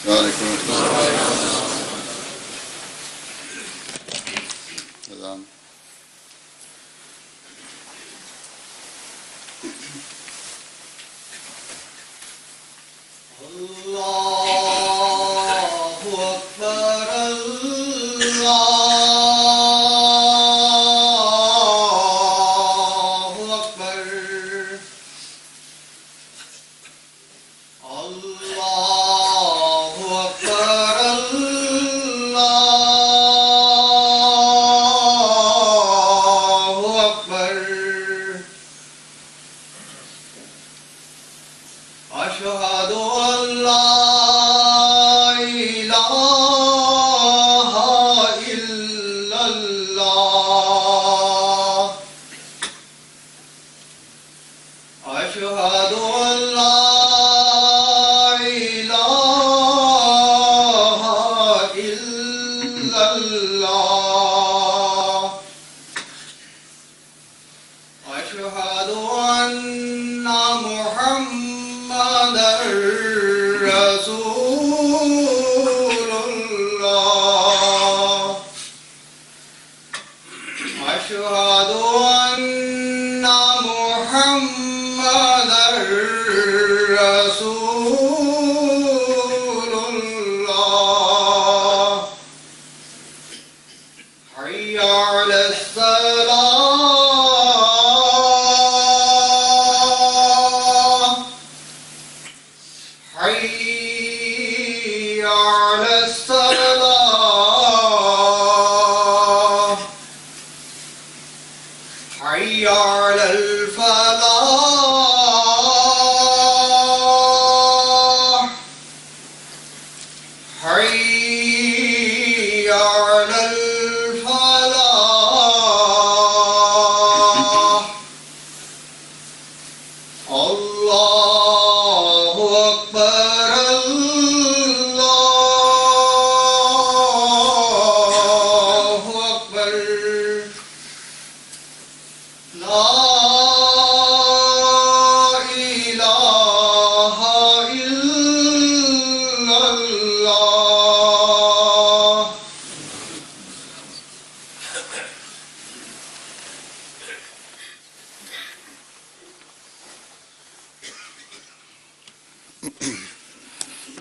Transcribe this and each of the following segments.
وعلیکم السلام. اذان.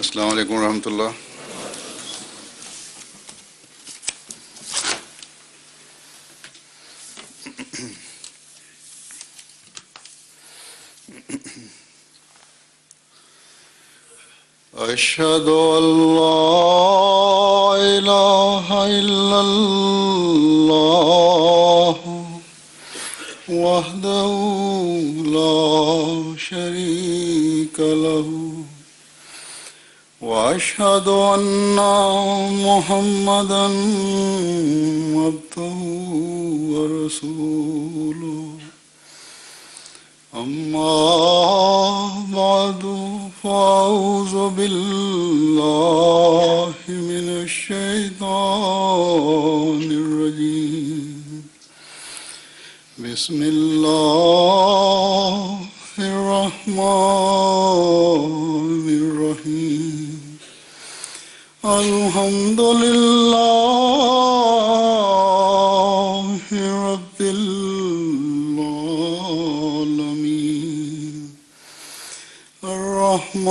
السلام علیکم ورحمۃ اللہ. أشهد أن لا إله إلا الله وحده لا شريك له وأشهد أن محمدا عبده ورسوله أما بعد فأعوذ بالله من الشيطان الرجيم بسم الله الرحمن الرحيم الحمد لله رب العالمين الرحمن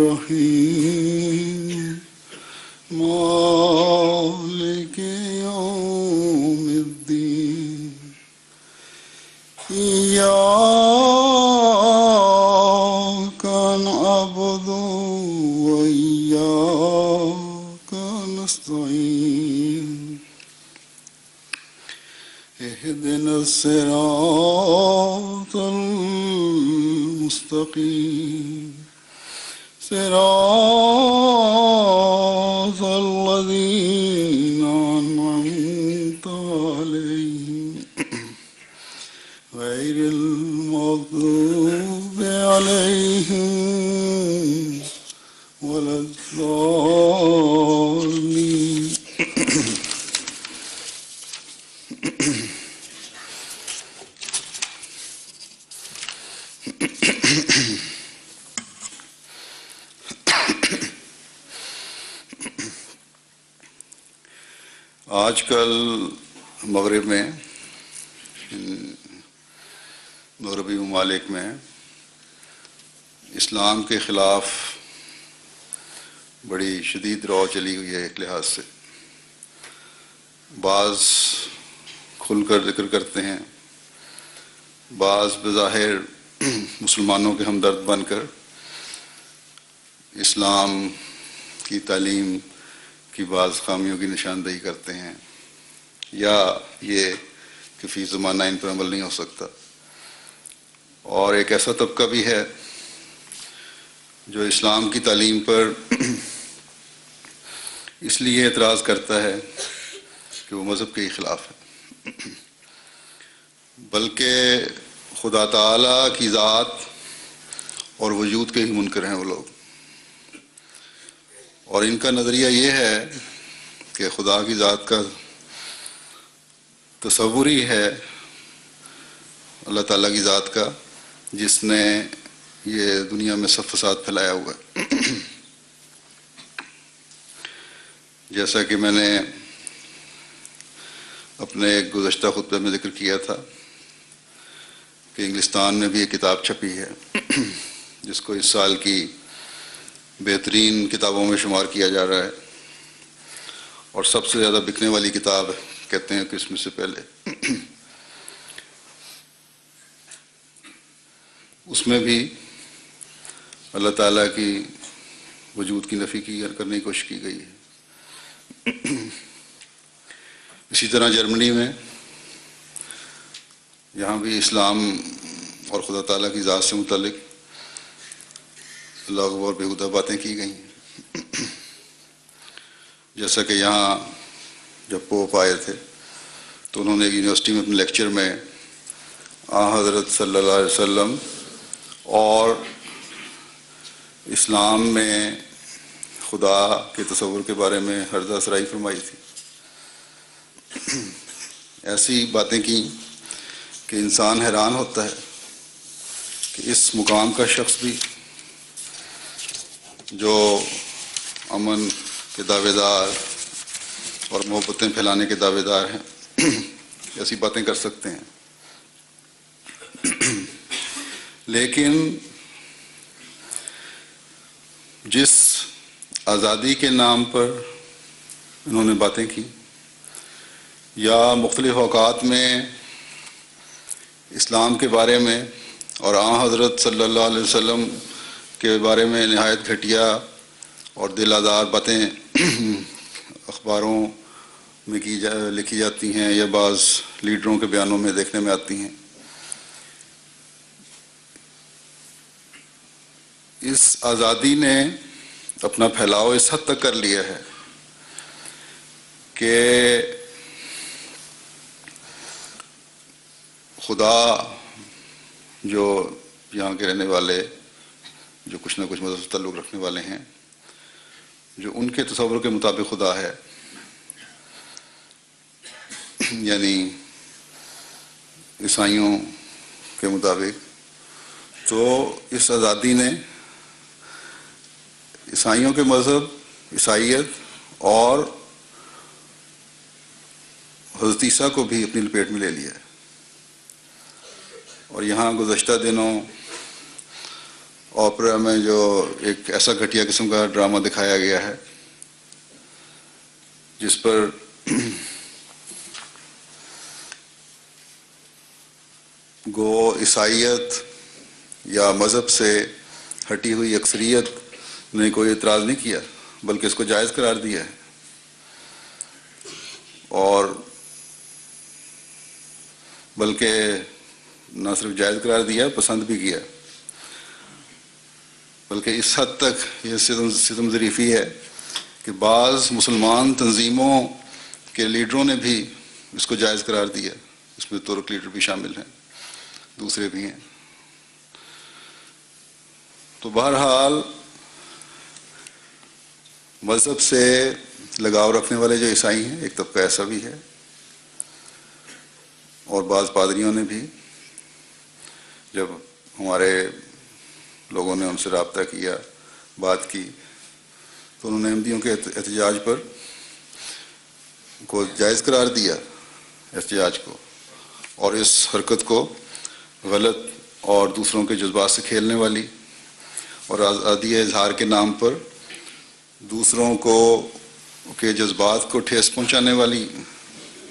الرحيم مالك يوم الدين إياك نعبد وإياك نستعين اهدنا الصراط المستقيم صراط الذين أنعمت عليهم غير المغضوب عليهم ولا الضالين. آج کل مغرب میں، مغربی ممالک میں اسلام کے خلاف بڑی شدید رو چلی ہوئی ہے. ایک لحاظ سے بعض کھل کر ذکر کرتے ہیں، بعض بظاہر مسلمانوں کے ہمدرد بن کر اسلام کی تعلیم کی بعض خامیوں کی نشاندہی کرتے ہیں، یا یہ کہ فی زمانہ ان پر عمل نہیں ہو سکتا. اور ایک ایسا طبقہ بھی ہے جو اسلام کی تعلیم پر اس لیے اعتراض کرتا ہے کہ وہ مذہب کے خلاف ہے، بلکہ خدا تعالیٰ کی ذات اور وجود کے ہی منکر ہیں وہ لوگ. اور ان کا نظریہ یہ ہے کہ خدا کی ذات کا تصور ہی ہے اللہ تعالیٰ کی ذات کا، جس نے یہ دنیا میں سب فساد پھیلایا ہوا ہے. جیسا کہ میں نے اپنے گزشتہ خطبے میں ذکر کیا تھا کہ انگلستان میں بھی ایک کتاب چھپی ہے جس کو اس سال کی بہترین کتابوں میں شمار کیا جا رہا ہے، اور سب سے زیادہ بکنے والی کتاب کہتے ہیں کرسمس سے پہلے. اس میں بھی اللہ تعالیٰ کی وجود کی نفی کرنے کی کوشش کی گئی ہے. اسی طرح جرمنی میں، یہاں بھی اسلام اور خدا تعالیٰ کی ذات سے متعلق لاغو اور بےہودہ باتیں کی گئی ہیں. جیسا کہ یہاں جب پوپ آئے تھے تو انہوں نے یونیورسٹی میں اپنے لیکچر میں حضرت صلی اللہ علیہ وسلم اور اسلام میں خدا کے تصور کے بارے میں ہرزہ سرائی فرمائی تھی. ایسی باتیں کی کہ انسان حیران ہوتا ہے کہ اس مقام کا شخص بھی جو امن کے دعوے دار اور محبتیں پھیلانے کے دعوے دار ہیں ایسی باتیں کر سکتے ہیں. لیکن جس آزادی کے نام پر انہوں نے باتیں کی، یا مختلف اوقات میں اسلام کے بارے میں اور حضرت صلی اللہ علیہ وسلم کے بارے میں نہایت گھٹیا اور دل آزار باتیں اخباروں میں لکھی جاتی ہیں یا بعض لیڈروں کے بیانوں میں دیکھنے میں آتی ہیں، اس آزادی نے اپنا پھیلاؤ اس حد تک کر لیا ہے کہ خدا جو یہاں کے رہنے والے جو کچھ نہ کچھ مذہب سے تعلق رکھنے والے ہیں، جو ان کے تصور کے مطابق خدا ہے، یعنی عیسائیوں کے مطابق، تو اس آزادی نے عیسائیوں کے مذہب، عیسائیت اور حضرت عیسیٰ کو بھی اپنی لپیٹ میں لے لیا ہے. اور یہاں گزشتہ دنوں اوپرا میں جو ایک ایسا گھٹیا قسم کا ڈرامہ دکھایا گیا ہے جس پر گو عیسائیت یا مذہب سے ہٹی ہوئی اکثریت نے کوئی اعتراض نہیں کیا بلکہ اس کو جائز قرار دیا ہے، اور بلکہ نہ صرف جائز قرار دیا، پسند بھی کیا. بلکہ اس حد تک یہ ستم ظریفی ہے کہ بعض مسلمان تنظیموں کے لیڈروں نے بھی اس کو جائز قرار دیا. اس میں ترک لیڈر بھی شامل ہیں، دوسرے بھی ہیں. تو بہرحال مذہب سے لگاؤ رکھنے والے جو عیسائی ہیں، ایک طبقہ ایسا بھی ہے، اور بعض پادریوں نے بھی جب ہمارے لوگوں نے ان سے رابطہ کیا، بات کی، تو انہوں نے احمدیوں کے احتجاج پر کو جائز قرار دیا احتجاج کو، اور اس حرکت کو غلط اور دوسروں کے جذبات سے کھیلنے والی اور آزادی اظہار کے نام پر دوسروں کو کے جذبات کو ٹھیس پہنچانے والی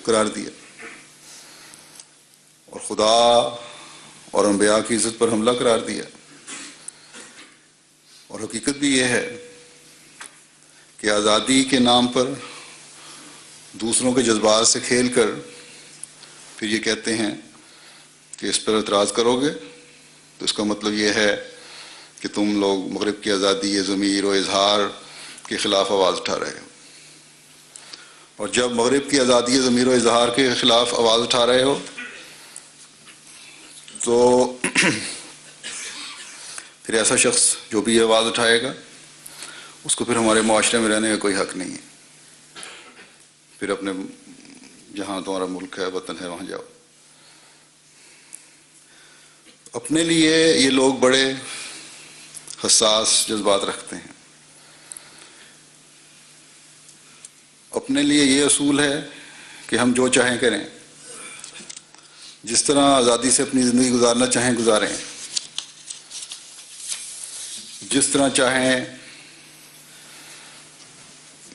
قرار دیا، اور خدا اور انبیاء کی عزت پر حملہ قرار دیا۔ اور حقیقت بھی یہ ہے کہ آزادی کے نام پر دوسروں کے جذبات سے کھیل کر پھر یہ کہتے ہیں کہ اس پر اعتراض کرو گے تو اس کا مطلب یہ ہے کہ تم لوگ مغرب کی آزادی ضمیر و اظہار کے خلاف آواز اٹھا رہے ہو، اور جب مغرب کی آزادی ضمیر و اظہار کے خلاف آواز اٹھا رہے ہو تو پھر ایسا شخص جو بھی یہ آواز اٹھائے گا اس کو پھر ہمارے معاشرے میں رہنے کا کوئی حق نہیں ہے، پھر اپنے جہاں تمہارا ملک ہے وطن ہے وہاں جاؤ۔ اپنے لیے یہ لوگ بڑے حساس جذبات رکھتے ہیں، اپنے لیے یہ اصول ہے کہ ہم جو چاہیں کریں، جس طرح آزادی سے اپنی زندگی گزارنا چاہیں گزاریں، جس طرح چاہیں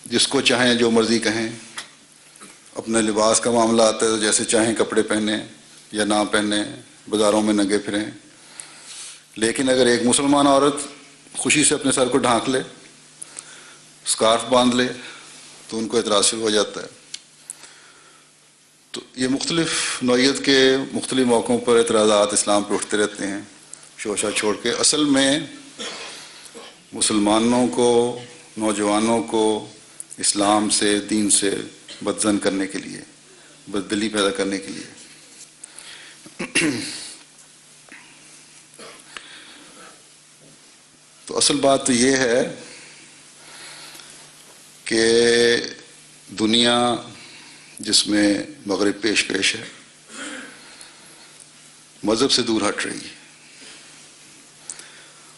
جس کو چاہیں جو مرضی کہیں، اپنے لباس کا معاملہ آتا ہے تو جیسے چاہیں کپڑے پہنیں یا نہ پہنیں، بازاروں میں ننگے پھریں، لیکن اگر ایک مسلمان عورت خوشی سے اپنے سر کو ڈھانک لے، اسکارف باندھ لے، تو ان کو اعتراض شروع ہو جاتا ہے۔ تو یہ مختلف نوعیت کے مختلف موقعوں پر اعتراضات اسلام پر اٹھتے رہتے ہیں شوشہ چھوڑ کے۔ اصل میں مسلمانوں کو، نوجوانوں کو اسلام سے، دین سے بدظن کرنے کے لیے، بددلی پیدا کرنے کے لیے۔ تو اصل بات تو یہ ہے کہ دنیا جس میں مغرب پیش پیش ہے مذہب سے دور ہٹ رہی ہے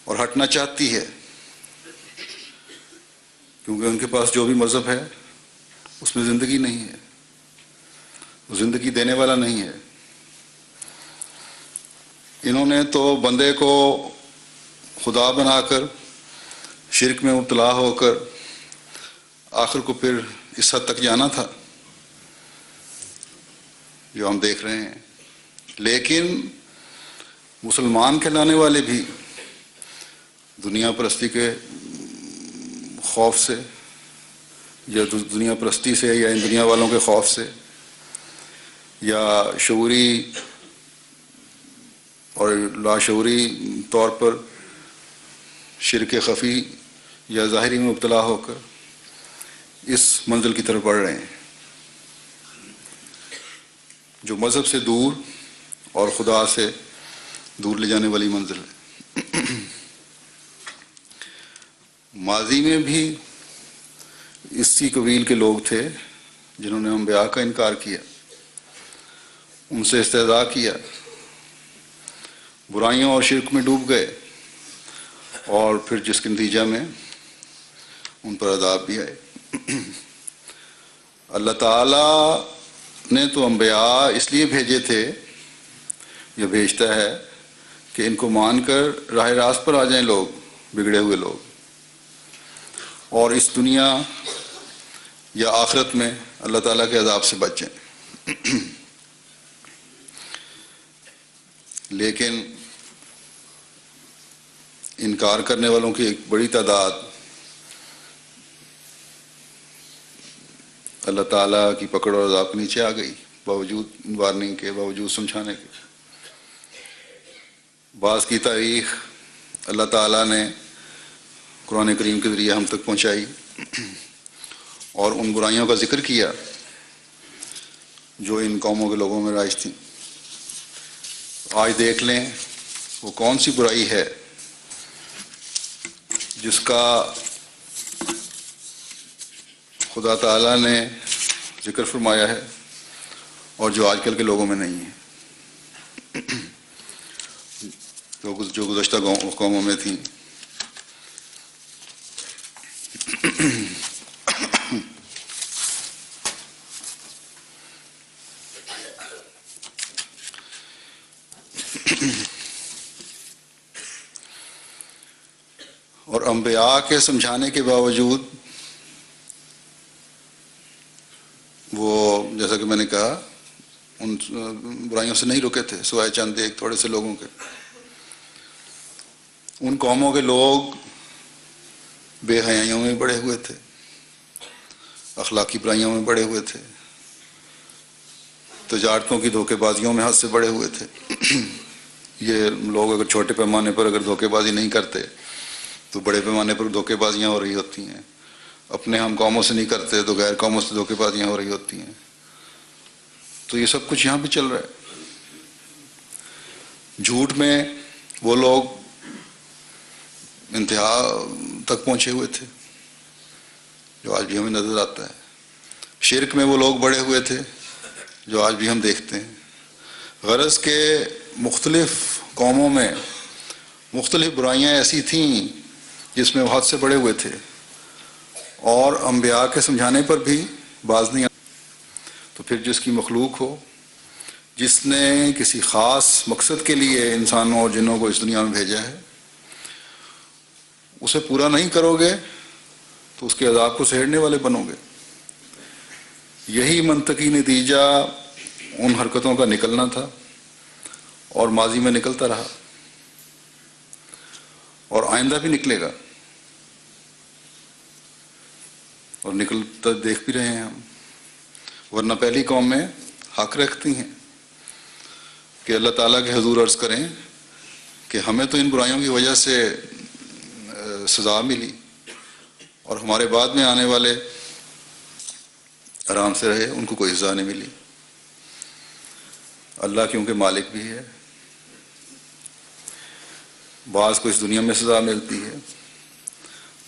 اور ہٹنا چاہتی ہے، کیونکہ ان کے پاس جو بھی مذہب ہے اس میں زندگی نہیں ہے، وہ زندگی دینے والا نہیں ہے۔ انہوں نے تو بندے کو خدا بنا کر شرک میں مبتلا ہو کر آخر کو پھر اس حد تک جانا تھا جو ہم دیکھ رہے ہیں، لیکن مسلمان کہلانے والے بھی دنیا پرستی کے خوف سے یا دنیا پرستی سے یا ان دنیا والوں کے خوف سے یا شعوری اور لاشعوری طور پر شرک خفی یا ظاہری میں مبتلا ہو کر اس منزل کی طرف بڑھ رہے ہیں جو مذہب سے دور اور خدا سے دور لے جانے والی منزل ہے۔ ماضی میں بھی اسی قبیل کے لوگ تھے جنہوں نے انبیاء کا انکار کیا، ان سے استہزاء کیا، برائیوں اور شرک میں ڈوب گئے، اور پھر جس کے نتیجہ میں ان پر عذاب بھی آئے۔ اللہ تعالیٰ نے تو انبیاء اس لیے بھیجے تھے یا بھیجتا ہے کہ ان کو مان کر راہ راست پر آ جائیں لوگ، بگڑے ہوئے لوگ، اور اس دنیا یا آخرت میں اللہ تعالیٰ کے عذاب سے بچ جائیں۔ لیکن انکار کرنے والوں کی ایک بڑی تعداد اللہ تعالیٰ کی پکڑ اور عذاب کے نیچے آ گئی، باوجود وارننگ کے، باوجود سمجھانے کے۔ بعض کی تاریخ اللہ تعالیٰ نے قرآن کریم کے ذریعے ہم تک پہنچائی اور ان برائیوں کا ذکر کیا جو ان قوموں کے لوگوں میں رائج تھیں۔ آج دیکھ لیں وہ کون سی برائی ہے جس کا خدا تعالیٰ نے ذکر فرمایا ہے اور جو آج کل کے لوگوں میں نہیں ہے، جو گزشتہ قوموں میں تھیں۔ اور انبیاء کے سمجھانے کے باوجود وہ جیسا کہ میں نے کہا ان برائیوں سے نہیں رکے تھے سوائے چند ایک تھوڑے سے لوگوں کے. ان قوموں کے لوگ بے حیائیوں میں بڑے ہوئے تھے, اخلاقی برائیوں میں بڑے ہوئے تھے, تجارتوں کی دھوکے بازیوں میں حد سے بڑے ہوئے تھے. یہ لوگ اگر چھوٹے پیمانے پر اگر دھوکے بازی نہیں کرتے تو بڑے پیمانے پر دھوکے بازیاں ہو رہی ہوتی ہیں. اپنے ہم قوموں سے نہیں کرتے تو غیر قوموں سے دھوکے بازیاں ہو رہی ہوتی ہیں. تو یہ سب کچھ یہاں بھی چل رہا ہے. جھوٹ میں وہ لوگ انتہا تک پہنچے ہوئے تھے جو آج بھی ہمیں نظر آتا ہے. شرک میں وہ لوگ بڑے ہوئے تھے جو آج بھی ہم دیکھتے ہیں. غرض کے مختلف قوموں میں مختلف برائیاں ایسی تھیں جس میں وہ حد سے بڑے ہوئے تھے, اور انبیاء کے سمجھانے پر بھی باز نہیں. تو پھر جس کی مخلوق ہو, جس نے کسی خاص مقصد کے لیے انسانوں اور جنوں کو اس دنیا میں بھیجا ہے, اسے پورا نہیں کرو گے تو اس کے عذاب کو سہیڑنے والے بنو گے. یہی منطقی نتیجہ ان حرکتوں کا نکلنا تھا اور ماضی میں نکلتا رہا اور آئندہ بھی نکلے گا, اور نکلتا دیکھ بھی رہے ہیں ہم. ورنہ پہلی قوم میں حق رکھتی ہیں کہ اللہ تعالیٰ کے حضور عرض کریں کہ ہمیں تو ان برائیوں کی وجہ سے سزا ملی اور ہمارے بعد میں آنے والے آرام سے رہے, ان کو کوئی سزا نہیں ملی. اللہ کیونکہ مالک بھی ہے, بعض کو اس دنیا میں سزا ملتی ہے,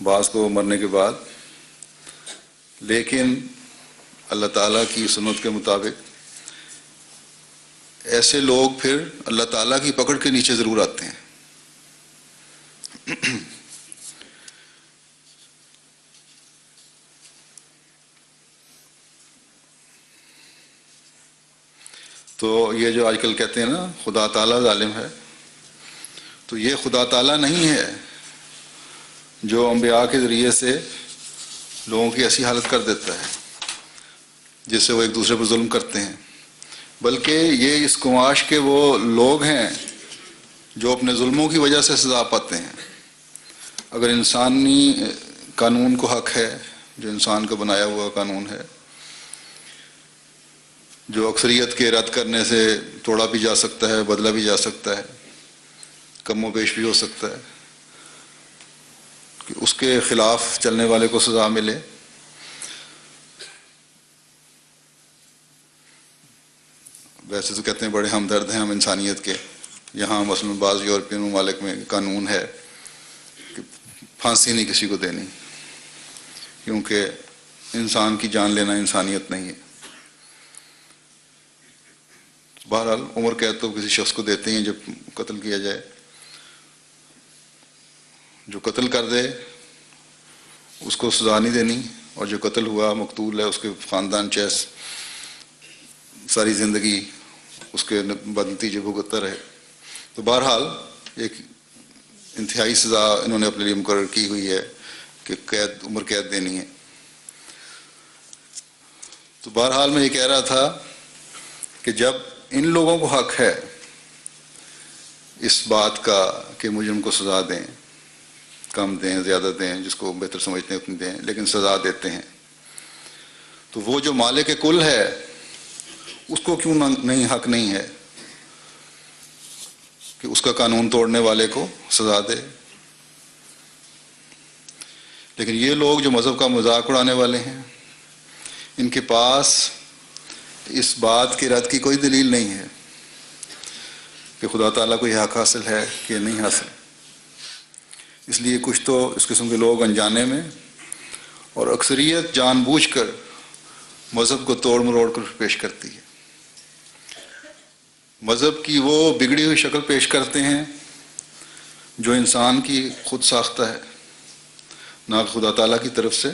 بعض کو مرنے کے بعد, لیکن اللہ تعالیٰ کی سنت کے مطابق ایسے لوگ پھر اللہ تعالیٰ کی پکڑ کے نیچے ضرور آتے ہیں. تو یہ جو آج کل کہتے ہیں نا خدا تعالیٰ ظالم ہے, تو یہ خدا تعالیٰ نہیں ہے جو انبیاء کے ذریعے سے لوگوں کی ایسی حالت کر دیتا ہے جس سے وہ ایک دوسرے پر ظلم کرتے ہیں, بلکہ یہ اس گماش کے وہ لوگ ہیں جو اپنے ظلموں کی وجہ سے سزا پاتے ہیں. اگر انسانی قانون کو حق ہے, جو انسان کا بنایا ہوا قانون ہے, جو اکثریت کے رد کرنے سے توڑا بھی جا سکتا ہے, بدلا بھی جا سکتا ہے, کم و بیش بھی ہو سکتا ہے, کہ اس کے خلاف چلنے والے کو سزا ملے. ویسے تو کہتے ہیں بڑے ہمدرد ہیں ہم انسانیت کے. یہاں مثلاً بعض یورپین ممالک میں قانون ہے کہ پھانسی نہیں کسی کو دینی, کیونکہ انسان کی جان لینا انسانیت نہیں ہے. بہرحال عمر قید تو کسی شخص کو دیتے ہیں جب قتل کیا جائے. جو قتل کر دے اس کو سزا نہیں دینی, اور جو قتل ہوا مقتول ہے اس کے خاندان چیس ساری زندگی اس کے بد نتیجے بھگتتا رہے. تو بہرحال ایک انتہائی سزا انہوں نے اپنے لیے مقرر کی ہوئی ہے کہ عمر قید دینی ہے. تو بہرحال میں یہ کہہ رہا تھا کہ جب ان لوگوں کو حق ہے اس بات کا کہ مجرم کو سزا دیں, کم دیں زیادہ دیں, جس کو بہتر سمجھتے ہیں اتنی دیں, لیکن سزا دیتے ہیں, تو وہ جو مالک کل ہے اس کو کیوں نہیں حق نہیں ہے کہ اس کا قانون توڑنے والے کو سزا دے. لیکن یہ لوگ جو مذہب کا مذاق اڑانے والے ہیں, ان کے پاس اس بات کی رد کی کوئی دلیل نہیں ہے کہ خدا تعالیٰ کو یہ حق حاصل ہے کہ نہیں حاصل. اس لیے کچھ تو اس قسم کے لوگ انجانے میں اور اکثریت جان بوجھ کر مذہب کو توڑ مروڑ کر پیش کرتی ہے. مذہب کی وہ بگڑی ہوئی شکل پیش کرتے ہیں جو انسان کی خود ساختہ ہے, نہ خدا تعالیٰ کی طرف سے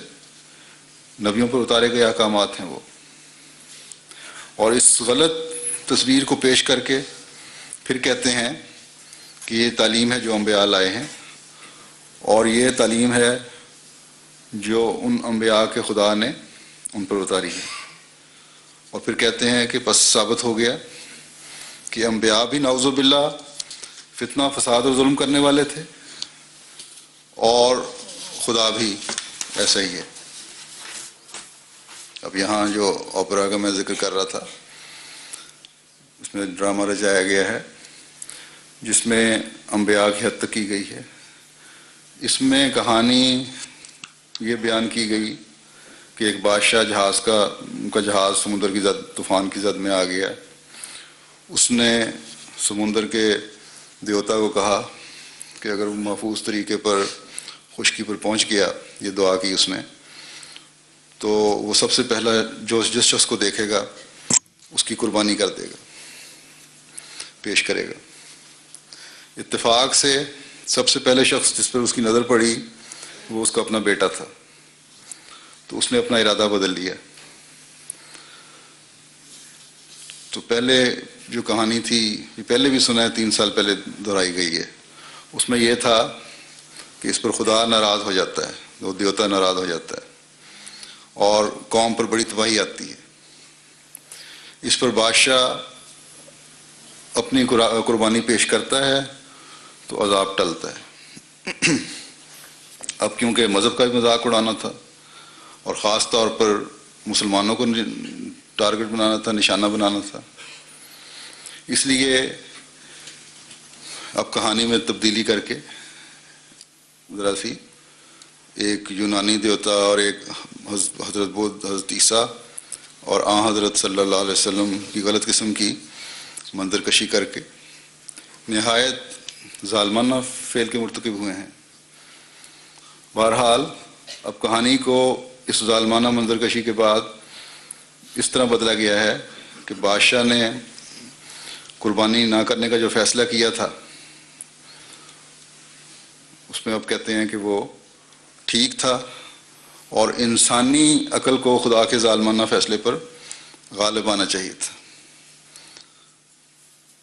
نبیوں پر اتارے گئے احکامات ہیں وہ. اور اس غلط تصویر کو پیش کر کے پھر کہتے ہیں کہ یہ تعلیم ہے جو انبیاء لائے ہیں، اور یہ تعلیم ہے جو ان انبیاء کے خدا نے ان پر اتاری ہے۔ اور پھر کہتے ہیں کہ پس ثابت ہو گیا کہ انبیاء بھی نعوذ باللہ فتنہ، فساد اور ظلم کرنے والے تھے، اور خدا بھی ایسا ہی ہے۔ اب یہاں جو اوپرا کا میں ذکر کر رہا تھا، اس میں ڈرامہ رچایا گیا ہے جس میں انبیاء کی حد تک کی گئی ہے۔ اس میں کہانی یہ بیان کی گئی کہ ایک بادشاہ کا جہاز سمندر کی زد، طوفان کی زد میں آ گیا۔ اس نے سمندر کے دیوتا کو کہا کہ اگر وہ محفوظ طریقے پر خشکی پر پہنچ گیا، یہ دعا کی اس نے، تو وہ سب سے پہلا جو جس شخص کو دیکھے گا اس کی قربانی کر دے گا، پیش کرے گا۔ اتفاق سے سب سے پہلے شخص جس پر اس کی نظر پڑی وہ اس کا اپنا بیٹا تھا، تو اس نے اپنا ارادہ بدل لیا۔ تو پہلے جو کہانی تھی، یہ پہلے بھی سنا ہے، 3 سال پہلے دہرائی گئی ہے، اس میں یہ تھا کہ اس پر خدا ناراض ہو جاتا ہے، وہ دیوتا ناراض ہو جاتا ہے اور قوم پر بڑی تباہی آتی ہے۔ اس پر بادشاہ اپنی قربانی پیش کرتا ہے تو عذاب ٹلتا ہے۔ اب کیونکہ مذہب کا بھی مذاق اڑانا تھا اور خاص طور پر مسلمانوں کو ٹارگٹ بنانا تھا، نشانہ بنانا تھا، اس لیے اب کہانی میں تبدیلی کر کے ذرا سی ایک یونانی دیوتا اور ایک حضرت بدھ، حضرت عیسیٰ اور آن حضرت صلی اللہ علیہ وسلم کی غلط قسم کی منظر کشی کر کے نہایت ظالمانہ فعل کے مرتکب ہوئے ہیں۔ بہرحال اب کہانی کو اس ظالمانہ منظر کشی کے بعد اس طرح بدلا گیا ہے کہ بادشاہ نے قربانی نہ کرنے کا جو فیصلہ کیا تھا، اس میں اب کہتے ہیں کہ وہ ٹھیک تھا، اور انسانی عقل کو خدا کے ظالمانہ فیصلے پر غالب آنا چاہیے تھا،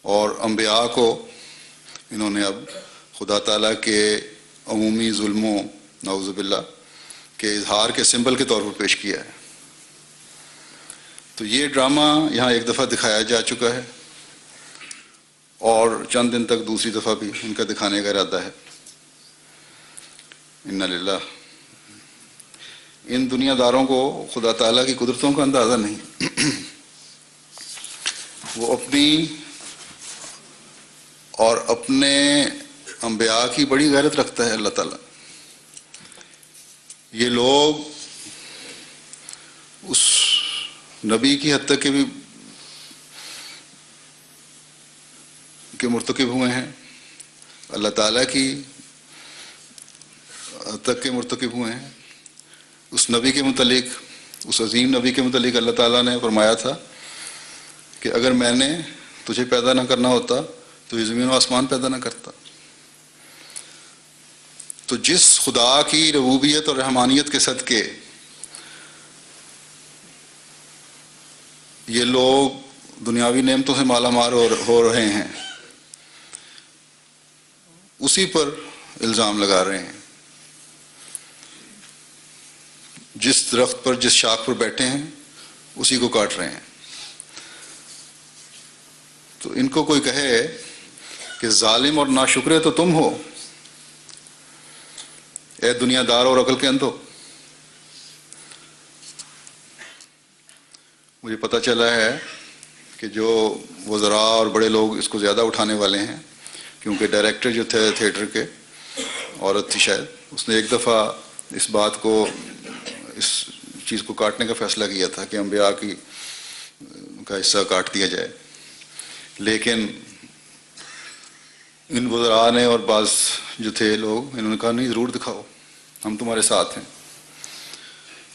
اور انبیاء کو انہوں نے اب خدا تعالیٰ کے عمومی ظلموں نعوذ باللہ کے اظہار کے سمبل کے طور پر پیش کیا ہے۔ تو یہ ڈرامہ یہاں ایک دفعہ دکھایا جا چکا ہے، اور چند دن تک دوسری دفعہ بھی ان کا دکھانے کا ارادہ ہے۔ انا للہ۔ ان دنیا داروں کو خدا تعالیٰ کی قدرتوں کا اندازہ نہیں، وہ اپنی اور اپنے انبیاء کی بڑی غیرت رکھتا ہے اللہ تعالیٰ۔ یہ لوگ اس نبی کی حد تک کے مرتکب ہوئے ہیں، اللہ تعالیٰ کی حد تک کے مرتکب ہوئے ہیں۔ اس نبی کے متعلق، اس عظیم نبی کے متعلق اللہ تعالیٰ نے فرمایا تھا کہ اگر میں نے تجھے پیدا نہ کرنا ہوتا تو یہ زمین و آسمان پیدا نہ کرتا۔ تو جس خدا کی ربوبیت اور رحمانیت کے صدقے یہ لوگ دنیاوی نعمتوں سے مالا مال ہو رہے ہیں، اسی پر الزام لگا رہے ہیں۔ جس درخت پر، جس شاخ پر بیٹھے ہیں، اسی کو کاٹ رہے ہیں۔ تو ان کو کوئی کہے کہ ظالم اور ناشکرے تو تم ہو، اے دنیا دار اور عقل کے اندھو۔ مجھے پتہ چلا ہے کہ جو وزراء اور بڑے لوگ اس کو زیادہ اٹھانے والے ہیں، کیونکہ ڈائریکٹر جو تھے تھیٹر کے، عورت تھی شاید، اس نے ایک دفعہ اس بات کو، اس چیز کو کاٹنے کا فیصلہ کیا تھا کہ انبیاء کا حصہ کاٹ دیا جائے، لیکن ان وزراء نے اور بعض جو تھے لوگ، انہوں نے کہا نہیں، ضرور دکھاؤ، ہم تمہارے ساتھ ہیں۔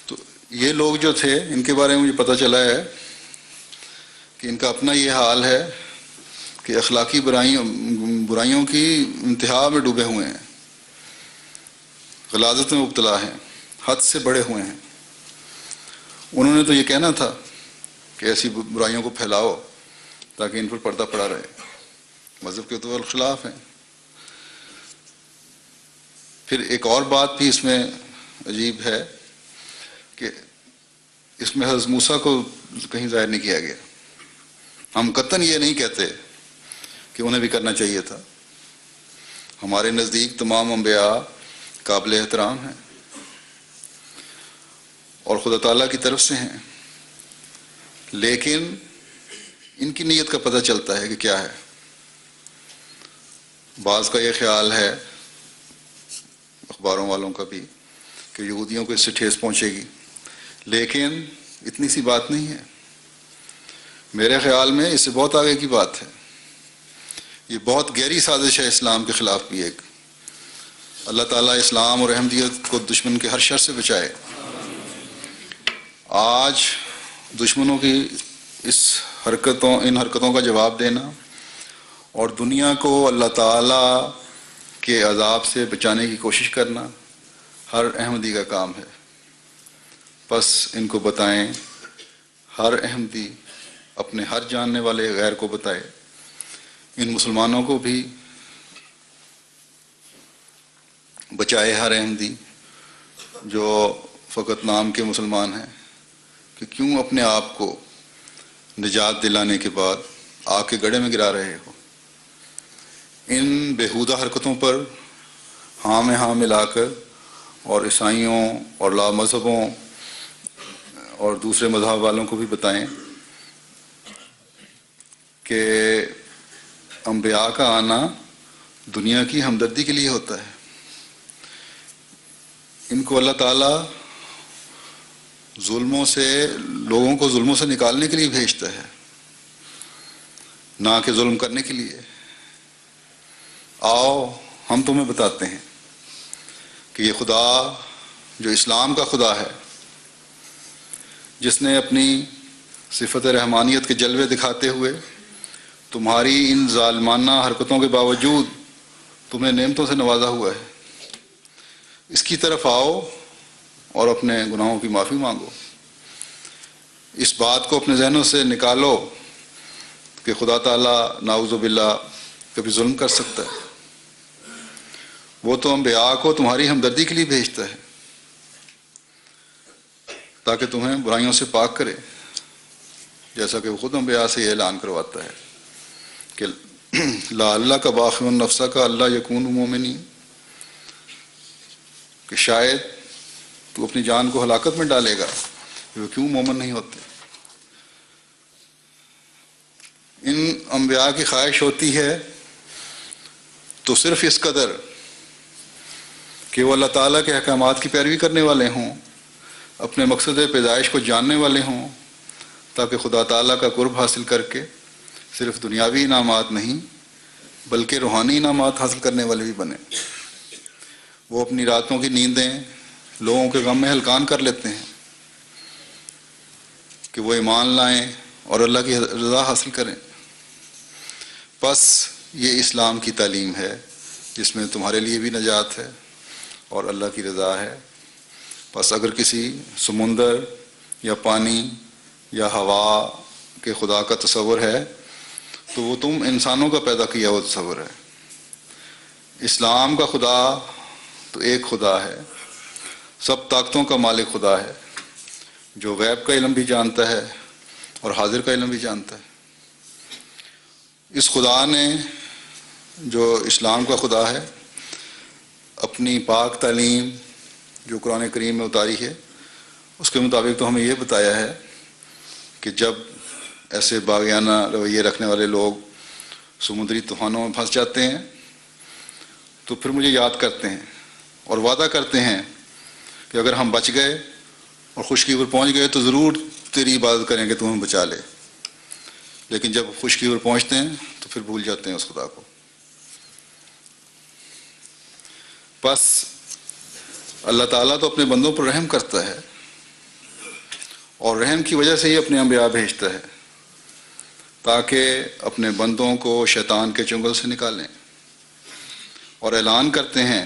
تو یہ لوگ جو تھے، ان کے بارے میں مجھے پتہ چلا ہے کہ ان کا اپنا یہ حال ہے کہ اخلاقی برائیوں کی انتہا میں ڈوبے ہوئے ہیں، غلاظت میں مبتلا ہیں، حد سے بڑے ہوئے ہیں۔ انہوں نے تو یہ کہنا تھا کہ ایسی برائیوں کو پھیلاؤ تاکہ ان پر پردہ پڑا رہے، مذہب کے تو خلاف ہیں۔ پھر ایک اور بات بھی اس میں عجیب ہے کہ اس میں حضرت موسیٰ کو کہیں ظاہر نہیں کیا گیا. ہم قطعاً یہ نہیں کہتے کہ انہیں بھی کرنا چاہیے تھا. ہمارے نزدیک تمام انبیاء قابل احترام ہیں اور خدا تعالیٰ کی طرف سے ہیں، لیکن ان کی نیت کا پتہ چلتا ہے کہ کیا ہے. بعض کا یہ خیال ہے، اخباروں والوں کا بھی، کہ یہودیوں کو اس سے ٹھیس پہنچے گی، لیکن اتنی سی بات نہیں ہے. میرے خیال میں اس سے بہت آگے کی بات ہے. یہ بہت گہری سازش ہے اسلام کے خلاف بھی ایک. اللہ تعالیٰ اسلام اور احمدیت کو دشمن کے ہر شر سے بچائے. آج دشمنوں کی ان حرکتوں کا جواب دینا اور دنیا کو اللہ تعالیٰ کے عذاب سے بچانے کی کوشش کرنا ہر احمدی کا کام ہے. بس ان کو بتائیں، ہر احمدی اپنے ہر جاننے والے غیر کو بتائے. ان مسلمانوں کو بھی بچائے ہر احمدی جو فقط نام کے مسلمان ہیں، کہ کیوں اپنے آپ کو نجات دلانے کے بعد آگ کے گڑھے میں گرا رہے ہو. ان بیہودہ حرکتوں پر ہاں میں ہاں ملا کر اور عیسائیوں اور لا مذہبوں اور دوسرے مذہب والوں کو بھی بتائیں کہ انبیاء کا آنا دنیا کی ہمدردی کے لیے ہوتا ہے. ان کو اللہ تعالیٰ لوگوں کو ظلموں سے نکالنے کے لیے بھیجتا ہے، نہ کہ ظلم کرنے کے لیے. آؤ ہم تمہیں بتاتے ہیں کہ یہ خدا جو اسلام کا خدا ہے، جس نے اپنی صفت رحمانیت کے جلوے دکھاتے ہوئے تمہاری ان ظالمانہ حرکتوں کے باوجود تمہیں نعمتوں سے نوازا ہوا ہے. اس کی طرف آؤ اور اپنے گناہوں کی معافی مانگو. اس بات کو اپنے ذہنوں سے نکالو کہ خدا تعالیٰ نعوذ باللہ کبھی ظلم کر سکتا ہے. وہ تو انبیاء کو تمہاری ہمدردی کے لیے بھیجتا ہے تاکہ تمہیں برائیوں سے پاک کرے، جیسا کہ وہ خود انبیاء سے یہ اعلان کرواتا ہے کہ لا اللہ کا باخع النفس کا اللہ یکون مومنین، کہ شاید تو اپنی جان کو ہلاکت میں ڈالے گا، وہ کیوں مومن نہیں ہوتے. ان انبیاء کی خواہش ہوتی ہے تو صرف اس قدر کہ وہ اللہ تعالیٰ کے احکامات کی پیروی کرنے والے ہوں، اپنے مقصد پیدائش کو جاننے والے ہوں، تاکہ خدا تعالیٰ کا قرب حاصل کر کے صرف دنیاوی انعامات نہیں بلکہ روحانی انعامات حاصل کرنے والے بھی بنیں. وہ اپنی راتوں کی نیندیں لوگوں کے غم میں ہلکان کر لیتے ہیں کہ وہ ایمان لائیں اور اللہ کی رضا حاصل کریں. بس یہ اسلام کی تعلیم ہے جس میں تمہارے لیے بھی نجات ہے اور اللہ کی رضا ہے. بس اگر کسی سمندر یا پانی یا ہوا کے خدا کا تصور ہے تو وہ تم انسانوں کا پیدا کیا ہوا تصور ہے. اسلام کا خدا تو ایک خدا ہے، سب طاقتوں کا مالک خدا ہے، جو غیب کا علم بھی جانتا ہے اور حاضر کا علم بھی جانتا ہے. اس خدا نے جو اسلام کا خدا ہے اپنی پاک تعلیم جو قرآن کریم میں اتاری ہے اس کے مطابق تو ہمیں یہ بتایا ہے کہ جب ایسے باغیانہ رویے رکھنے والے لوگ سمندری طوفانوں میں پھنس جاتے ہیں تو پھر مجھے یاد کرتے ہیں اور وعدہ کرتے ہیں کہ اگر ہم بچ گئے اور خشکی پر پہنچ گئے تو ضرور تیری عبادت کریں گے، تو ہمیں بچا لے. لیکن جب خشکی پر پہنچتے ہیں تو پھر بھول جاتے ہیں اس خدا کو. بس اللہ تعالیٰ تو اپنے بندوں پر رحم کرتا ہے اور رحم کی وجہ سے ہی اپنے انبیاء بھیجتا ہے تاکہ اپنے بندوں کو شیطان کے چنگل سے نکالیں، اور اعلان کرتے ہیں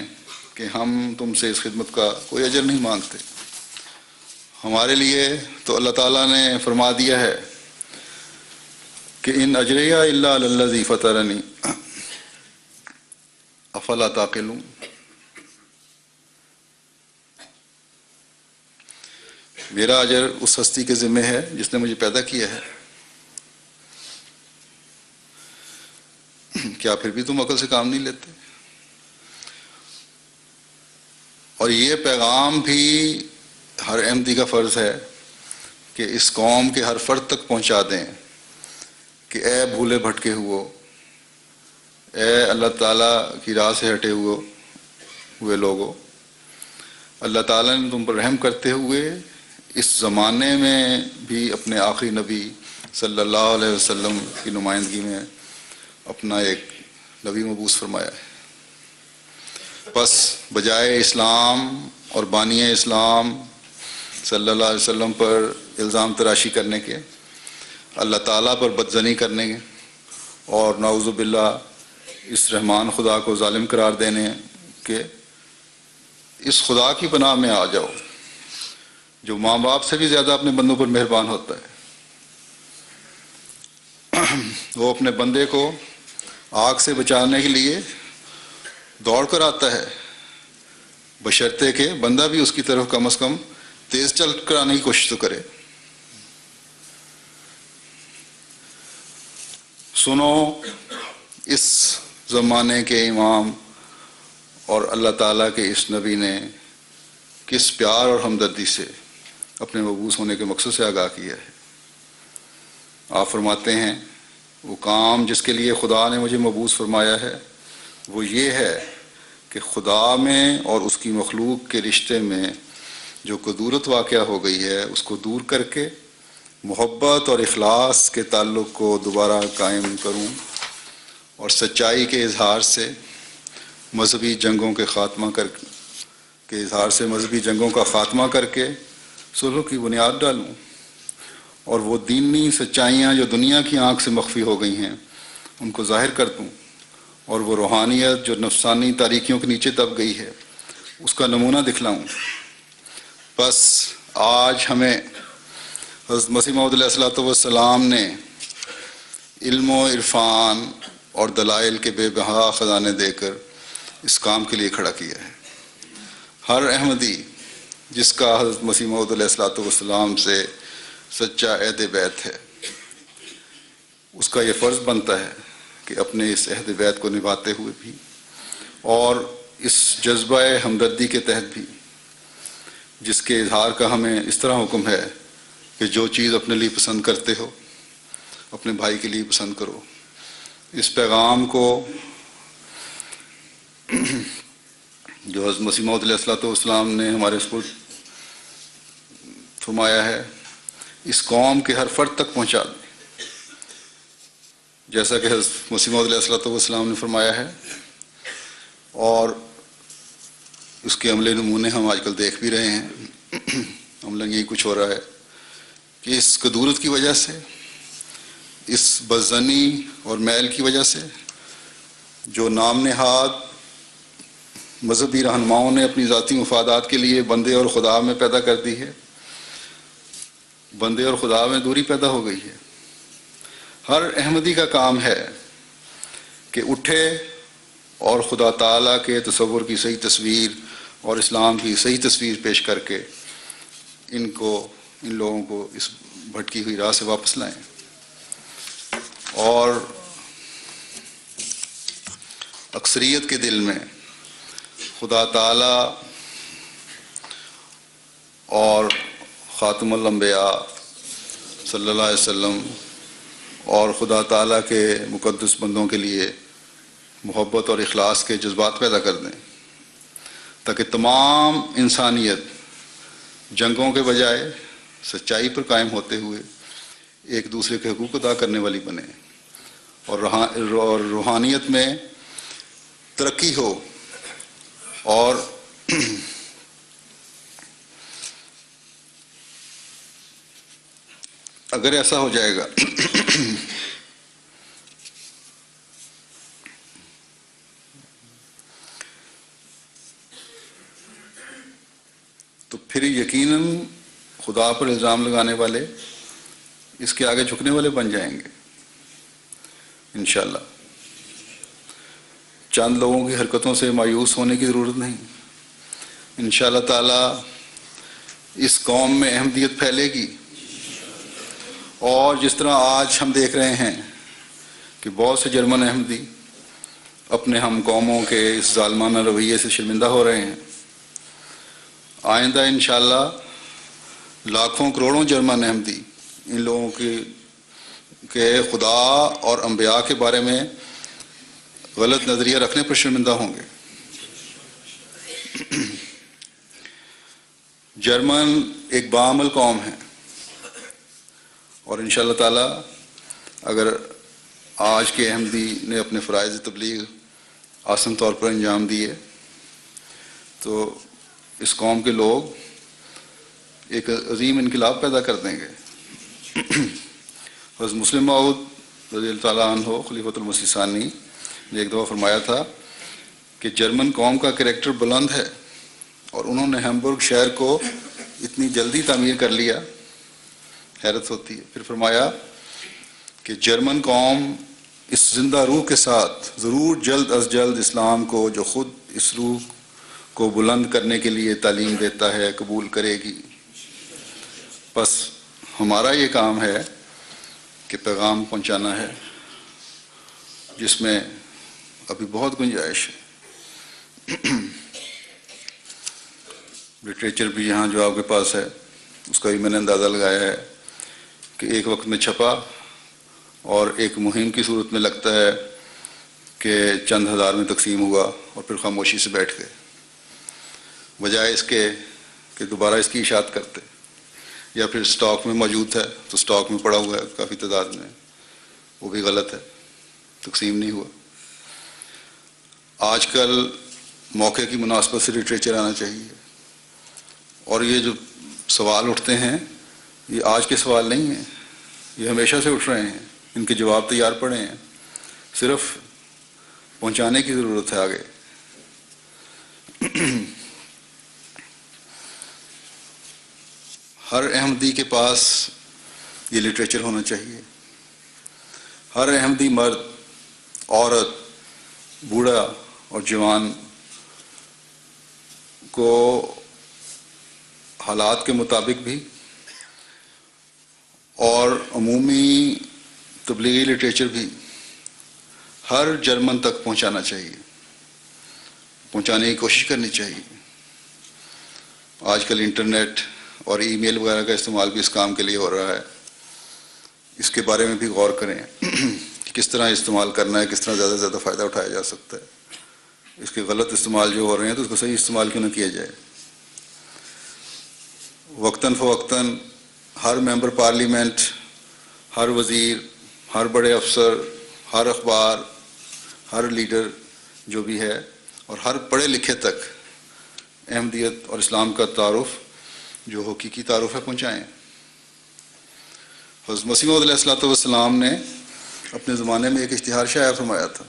کہ ہم تم سے اس خدمت کا کوئی اجر نہیں مانگتے. ہمارے لیے تو اللہ تعالیٰ نے فرما دیا ہے کہ ان اجریہ الا علی الذی فطرنی افلا تعقلون. میرا اجر اس ہستی کے ذمہ ہے جس نے مجھے پیدا کیا ہے. کیا پھر بھی تم عقل سے کام نہیں لیتے؟ اور یہ پیغام بھی ہر احمدی کا فرض ہے کہ اس قوم کے ہر فرد تک پہنچا دیں کہ اے بھولے بھٹکے اے اللہ تعالیٰ کی راہ سے ہٹے ہوئے لوگوں، اللہ تعالیٰ نے تم پر رحم کرتے ہوئے اس زمانے میں بھی اپنے آخری نبی صلی اللہ علیہ وسلم کی نمائندگی میں اپنا ایک نبی مبعوث فرمایا ہے. پس بجائے اسلام اور بانی اسلام صلی اللہ علیہ وسلم پر الزام تراشی کرنے کے، اللہ تعالیٰ پر بدظنی کرنے کے اور نعوذ باللہ اس رحمان خدا کو ظالم قرار دینے کے، اس خدا کی پناہ میں آ جاؤ جو ماں باپ سے بھی زیادہ اپنے بندوں پر مہربان ہوتا ہے. وہ اپنے بندے کو آگ سے بچانے کے لیے دوڑ کر آتا ہے، بشرطے کہ بندہ بھی اس کی طرف کم از کم تیز چل کر آنے کی کوشش تو کرے. سنو اس زمانے کے امام اور اللہ تعالیٰ کے اس نبی نے کس پیار اور ہمدردی سے اپنے مبعوث ہونے کے مقصد سے آگاہ کیا ہے. آپ فرماتے ہیں وہ کام جس کے لیے خدا نے مجھے مبعوث فرمایا ہے وہ یہ ہے کہ خدا میں اور اس کی مخلوق کے رشتے میں جو کدورت واقع ہو گئی ہے اس کو دور کر کے محبت اور اخلاص کے تعلق کو دوبارہ قائم کروں اور سچائی کے اظہار سے مذہبی جنگوں کے خاتمہ کر کے صلح کی بنیاد ڈالوں اور وہ دینی سچائیاں جو دنیا کی آنکھ سے مخفی ہو گئی ہیں ان کو ظاہر کر دوں اور وہ روحانیت جو نفسانی تاریکیوں کے نیچے دب گئی ہے اس کا نمونہ دکھلاؤں. بس آج ہمیں حضرت مسیح موعود علیہ الصلوۃ والسلام نے علم و عرفان اور دلائل کے بے بہا خزانے دے کر اس کام کے لیے کھڑا کیا ہے. ہر احمدی جس کا حضرت مسیح موعود علیہ الصلوۃ والسلام سے سچا عہد بیعت ہے اس کا یہ فرض بنتا ہے کہ اپنے اس عہد بیعت کو نبھاتے ہوئے بھی اور اس جذبہ ہمدردی کے تحت بھی جس کے اظہار کا ہمیں اس طرح حکم ہے کہ جو چیز اپنے لیے پسند کرتے ہو اپنے بھائی کے لیے پسند کرو، اس پیغام کو جو حضرت مسیح موعود علیہ الصلوۃ والسلام نے ہمارے سپرد فرمایا ہے اس قوم کے ہر فرد تک پہنچا دیں جیسا کہ حضرت مسیح موعود علیہ الصلوۃ والسلام نے فرمایا ہے. اور اس کے عملی نمونے ہم آج کل دیکھ بھی رہے ہیں. عملاً یہی کچھ ہو رہا ہے کہ اس قدورت کی وجہ سے، اس بدظنی اور میل کی وجہ سے جو نام نہاد مذہبی رہنماؤں نے اپنی ذاتی مفادات کے لیے بندے اور خدا میں پیدا کر دی ہے، بندے اور خدا میں دوری پیدا ہو گئی ہے. ہر احمدی کا کام ہے کہ اٹھے اور خدا تعالیٰ کے تصور کی صحیح تصویر اور اسلام کی صحیح تصویر پیش کر کے ان لوگوں کو اس بھٹکی ہوئی راہ سے واپس لائیں اور اکثریت کے دل میں خدا تعالیٰ اور خاتم الانبیاء صلی اللہ علیہ وسلم اور خدا تعالیٰ کے مقدس بندوں کے لیے محبت اور اخلاص کے جذبات پیدا کر دیں تاکہ تمام انسانیت جنگوں کے بجائے سچائی پر قائم ہوتے ہوئے ایک دوسرے کے حقوق ادا کرنے والی بنے اور روحانیت میں ترقی ہو. اور اگر ایسا ہو جائے گا تو پھر یقیناً خدا پر الزام لگانے والے اس کے آگے جھکنے والے بن جائیں گے انشاءاللہ. چند لوگوں کی حرکتوں سے مایوس ہونے کی ضرورت نہیں. انشاءاللہ تعالی اس قوم میں احمدیت پھیلے گی، اور جس طرح آج ہم دیکھ رہے ہیں کہ بہت سے جرمن احمدی اپنے ہم قوموں کے اس ظالمانہ رویے سے شرمندہ ہو رہے ہیں، آئندہ انشاءاللہ لاکھوں کروڑوں جرمن احمدی ان لوگوں کے خدا اور انبیاء کے بارے میں غلط نظریہ رکھنے پر شرمندہ ہوں گے۔ جرمن ایک باعمل قوم ہے، اور انشاءاللہ تعالی اگر آج کے احمدی نے اپنے فرائض تبلیغ آسن طور پر انجام دیے تو اس قوم کے لوگ ایک عظیم انقلاب پیدا کر دیں گے۔ حضرت مسلم موعود رضی اللہ تعالیٰ عنہ خلیفۃ المسیح ثانی نے ایک دفعہ فرمایا تھا کہ جرمن قوم کا کریکٹر بلند ہے، اور انہوں نے ہیمبرگ شہر کو اتنی جلدی تعمیر کر لیا، حیرت ہوتی ہے۔ پھر فرمایا کہ جرمن قوم اس زندہ روح کے ساتھ ضرور جلد از جلد اسلام کو، جو خود اس روح کو بلند کرنے کے لیے تعلیم دیتا ہے، قبول کرے گی۔ بس ہمارا یہ کام ہے کہ پیغام پہنچانا ہے، جس میں ابھی بہت گنجائش ہے۔ لٹریچر بھی یہاں جو آپ کے پاس ہے اس کا بھی میں نے اندازہ لگایا ہے کہ ایک وقت میں چھپا اور ایک مہم کی صورت میں لگتا ہے کہ چند ہزار میں تقسیم ہوا اور پھر خاموشی سے بیٹھ گئے، بجائے اس کے کہ دوبارہ اس کی اشاعت کرتے، یا پھر سٹاک میں موجود ہے تو سٹاک میں پڑا ہوا ہے کافی تعداد میں، وہ بھی غلط ہے، تقسیم نہیں ہوا۔ آج کل موقع کی مناسبت سے لٹریچر آنا چاہیے، اور یہ جو سوال اٹھتے ہیں یہ آج کے سوال نہیں ہیں، یہ ہمیشہ سے اٹھ رہے ہیں، ان کے جواب تیار پڑے ہیں، صرف پہنچانے کی ضرورت ہے آگے۔ ہر احمدی کے پاس یہ لٹریچر ہونا چاہیے، ہر احمدی مرد، عورت، بوڑھا اور جوان کو حالات کے مطابق بھی اور عمومی تبلیغی لٹریچر بھی ہر جرمن تک پہنچانا چاہیے، پہنچانے کی کوشش کرنی چاہیے۔ آج کل انٹرنیٹ اور ای میل وغیرہ کا استعمال بھی اس کام کے لیے ہو رہا ہے، اس کے بارے میں بھی غور کریں کہ کس طرح استعمال کرنا ہے، کس طرح زیادہ سے زیادہ فائدہ اٹھایا جا سکتا ہے۔ اس کے غلط استعمال جو ہو رہے ہیں تو اس کو صحیح استعمال کیوں نہ کیا جائے۔ وقتاً فوقتاً ہر ممبر پارلیمنٹ، ہر وزیر، ہر بڑے افسر، ہر اخبار، ہر لیڈر جو بھی ہے، اور ہر پڑھے لکھے تک احمدیت اور اسلام کا تعارف جو حقیقی تعارف ہے پہنچائیں۔ حضرت مسیح موعود علیہ الصلوۃ والسلام نے اپنے زمانے میں ایک اشتہار شائع فرمایا تھا،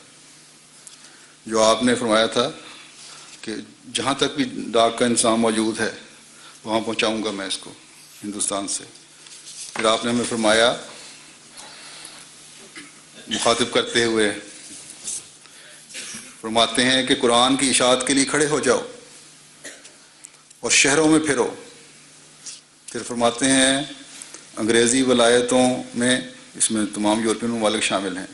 جو آپ نے فرمایا تھا کہ جہاں تک بھی ڈاک کا انسان موجود ہے وہاں پہنچاؤں گا میں اس کو ہندوستان سے۔ پھر آپ نے ہمیں فرمایا مخاطب کرتے ہوئے، فرماتے ہیں کہ قرآن کی اشاعت کے لیے کھڑے ہو جاؤ اور شہروں میں پھرو۔ پھر فرماتے ہیں انگریزی ولایتوں میں، اس میں تمام یورپین ممالک شامل ہیں،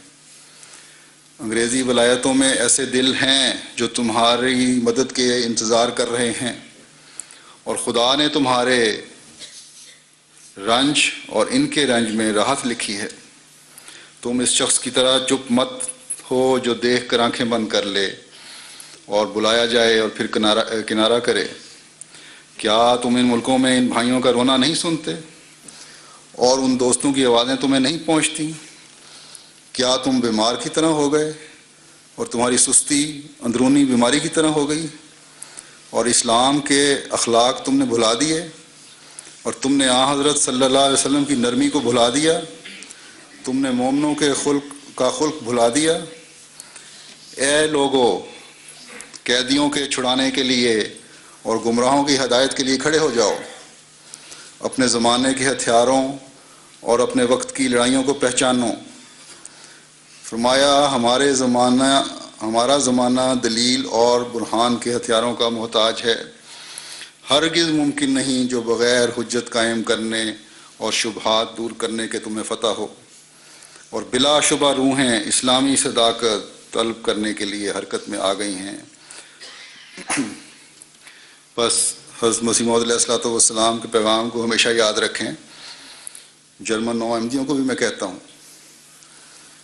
انگریزی ولایتوں میں ایسے دل ہیں جو تمہاری مدد کے انتظار کر رہے ہیں، اور خدا نے تمہارے رنج اور ان کے رنج میں راحت لکھی ہے۔ تم اس شخص کی طرح چپ مت ہو جو دیکھ کر آنکھیں بند کر لے اور بلایا جائے اور پھر کنارہ کرے۔ کیا تم ان ملکوں میں ان بھائیوں کا رونا نہیں سنتے اور ان دوستوں کی آوازیں تمہیں نہیں پہنچتی؟ کیا تم بیمار کی طرح ہو گئے اور تمہاری سستی اندرونی بیماری کی طرح ہو گئی، اور اسلام کے اخلاق تم نے بھلا دیے، اور تم نے حضرت صلی اللہ علیہ وسلم کی نرمی کو بھلا دیا، تم نے مومنوں کے خلق بھلا دیا؟ اے لوگو، قیدیوں کے چھڑانے کے لیے اور گمراہوں کی ہدایت کے لیے کھڑے ہو جاؤ، اپنے زمانے کے ہتھیاروں اور اپنے وقت کی لڑائیوں کو پہچانو۔ فرمایا ہمارا زمانہ دلیل اور برہان کے ہتھیاروں کا محتاج ہے، ہرگز ممکن نہیں جو بغیر حجت قائم کرنے اور شبہات دور کرنے کے تمہیں فتح ہو، اور بلا شبہ روحیں اسلامی صداقت طلب کرنے کے لیے حرکت میں آ گئی ہیں۔ بس حضرت مسیح موعود علیہ الصلوۃ والسلام کے پیغام کو ہمیشہ یاد رکھیں۔ جرمن نو احمدیوں کو بھی میں کہتا ہوں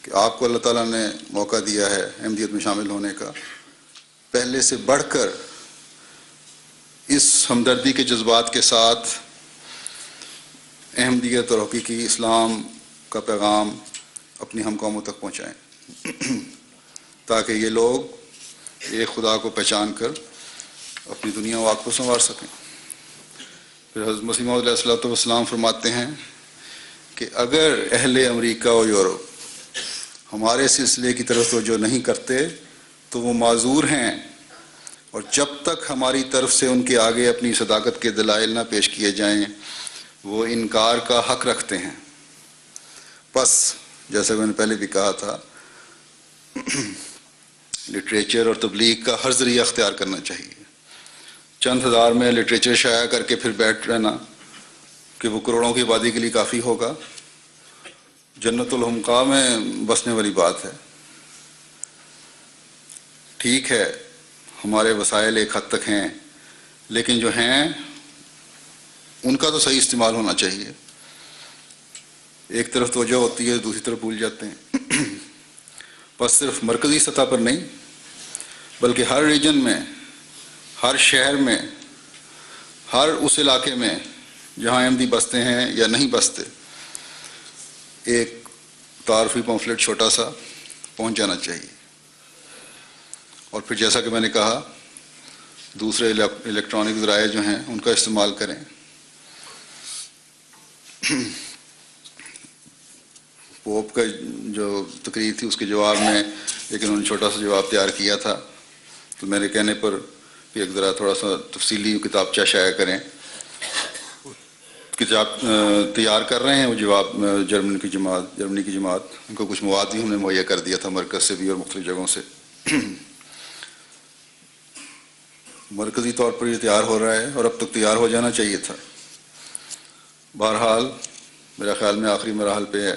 کہ آپ کو اللہ تعالیٰ نے موقع دیا ہے احمدیت میں شامل ہونے کا، پہلے سے بڑھ کر اس ہمدردی کے جذبات کے ساتھ احمدیت اور حقیقی اسلام کا پیغام اپنی ہم قوموں تک پہنچائیں تاکہ یہ لوگ ایک خدا کو پہچان کر اپنی دنیا و آخرت کو سنوار سکیں۔ پھر حضرت مسیح موعود علیہ الصلوۃ والسلام فرماتے ہیں کہ اگر اہل امریکہ و یورپ ہمارے سلسلے کی طرف توجہ نہیں کرتے تو وہ معذور ہیں، اور جب تک ہماری طرف سے ان کے آگے اپنی صداقت کے دلائل نہ پیش کیے جائیں وہ انکار کا حق رکھتے ہیں۔ بس جیسا کہ میں نے پہلے بھی کہا تھا، لٹریچر اور تبلیغ کا ہر ذریعہ اختیار کرنا چاہیے۔ چند ہزار میں لٹریچر شائع کر کے پھر بیٹھ رہنا کہ وہ کروڑوں کی آبادی کے لیے کافی ہوگا، جنت الحمقاء میں بسنے والی بات ہے۔ ٹھیک ہے ہمارے وسائل ایک حد تک ہیں، لیکن جو ہیں ان کا تو صحیح استعمال ہونا چاہیے۔ ایک طرف توجہ ہوتی ہے دوسری طرف بھول جاتے ہیں۔ بس صرف مرکزی سطح پر نہیں بلکہ ہر ریجن میں، ہر شہر میں، ہر اس علاقے میں جہاں احمدی بستے ہیں یا نہیں بستے، ایک تعارفی پمفلٹ چھوٹا سا پہنچ جانا چاہیے۔ اور پھر جیسا کہ میں نے کہا دوسرے الیکٹرانک ذرائع جو ہیں ان کا استعمال کریں۔ پوپ کا جو تقریر تھی اس کے جواب میں لیکن انہوں نے چھوٹا سا جواب تیار کیا تھا، تو میرے کہنے پر کہ ایک ذرا تھوڑا سا تفصیلی کتابچہ شائع کریں۔ کتاب تیار کر رہے ہیں وہ جواب، جرمنی کی جماعت ان کو کچھ مواد بھی ہم نے مہیا کر دیا تھا مرکز سے بھی اور مختلف جگہوں سے۔ مرکزی طور پر یہ تیار ہو رہا ہے اور اب تک تیار ہو جانا چاہیے تھا۔ بہرحال میرا خیال میں آخری مراحل پہ ہے،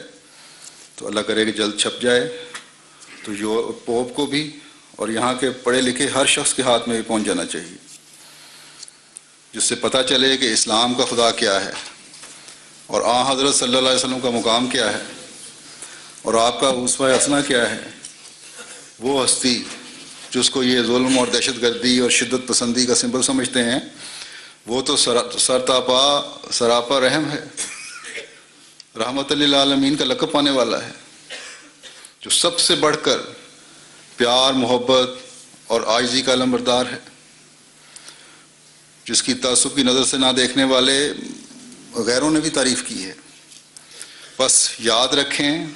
تو اللہ کرے کہ جلد چھپ جائے تو پوپ کو بھی اور یہاں کے پڑھے لکھے ہر شخص کے ہاتھ میں بھی پہنچ جانا چاہیے، جس سے پتہ چلے کہ اسلام کا خدا کیا ہے اور آن حضرت صلی اللہ علیہ وسلم کا مقام کیا ہے اور آپ کا اسوہ حسنہ کیا ہے۔ وہ ہستی جس کو یہ ظلم اور دہشت گردی اور شدت پسندی کا سمبل سمجھتے ہیں، وہ تو سراپا رحم ہے، رحمت للعالمین کا لقب پانے والا ہے، جو سب سے بڑھ کر پیار، محبت اور عاجزی کا علمبردار ہے، جس کی تعصب کی نظر سے نہ دیکھنے والے غیروں نے بھی تعریف کی ہے۔ بس یاد رکھیں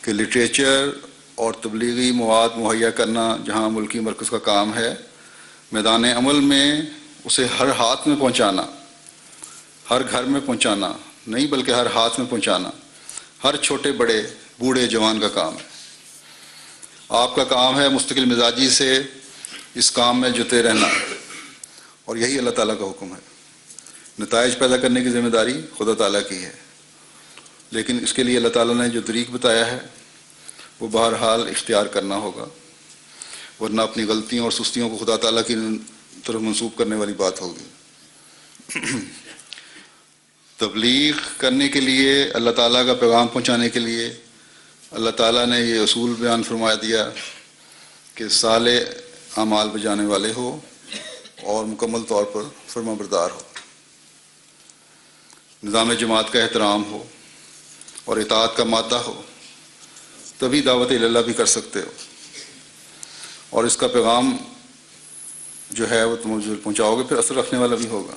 کہ لٹریچر اور تبلیغی مواد مہیا کرنا جہاں ملکی مرکز کا کام ہے، میدان عمل میں اسے ہر ہاتھ میں پہنچانا، ہر گھر میں پہنچانا نہیں بلکہ ہر ہاتھ میں پہنچانا ہر چھوٹے بڑے بوڑھے جوان کا کام ہے۔ آپ کا کام ہے مستقل مزاجی سے اس کام میں جتے رہنا، اور یہی اللہ تعالیٰ کا حکم ہے۔ نتائج پیدا کرنے کی ذمہ داری خدا تعالیٰ کی ہے، لیکن اس کے لیے اللہ تعالیٰ نے جو طریق بتایا ہے وہ بہرحال اختیار کرنا ہوگا، ورنہ اپنی غلطیوں اور سستیوں کو خدا تعالیٰ کی طرف منسوب کرنے والی بات ہوگی۔ تبلیغ کرنے کے لیے، اللہ تعالیٰ کا پیغام پہنچانے کے لیے اللہ تعالیٰ نے یہ اصول بیان فرما دیا کہ صالح اعمال بجانے والے ہو اور مکمل طور پر فرما بردار ہو، نظام جماعت کا احترام ہو اور اطاعت کا مادہ ہو، تبھی دعوت اللہ بھی کر سکتے ہو، اور اس کا پیغام جو ہے وہ تم پہنچاؤ گے پھر اثر رکھنے والا بھی ہوگا،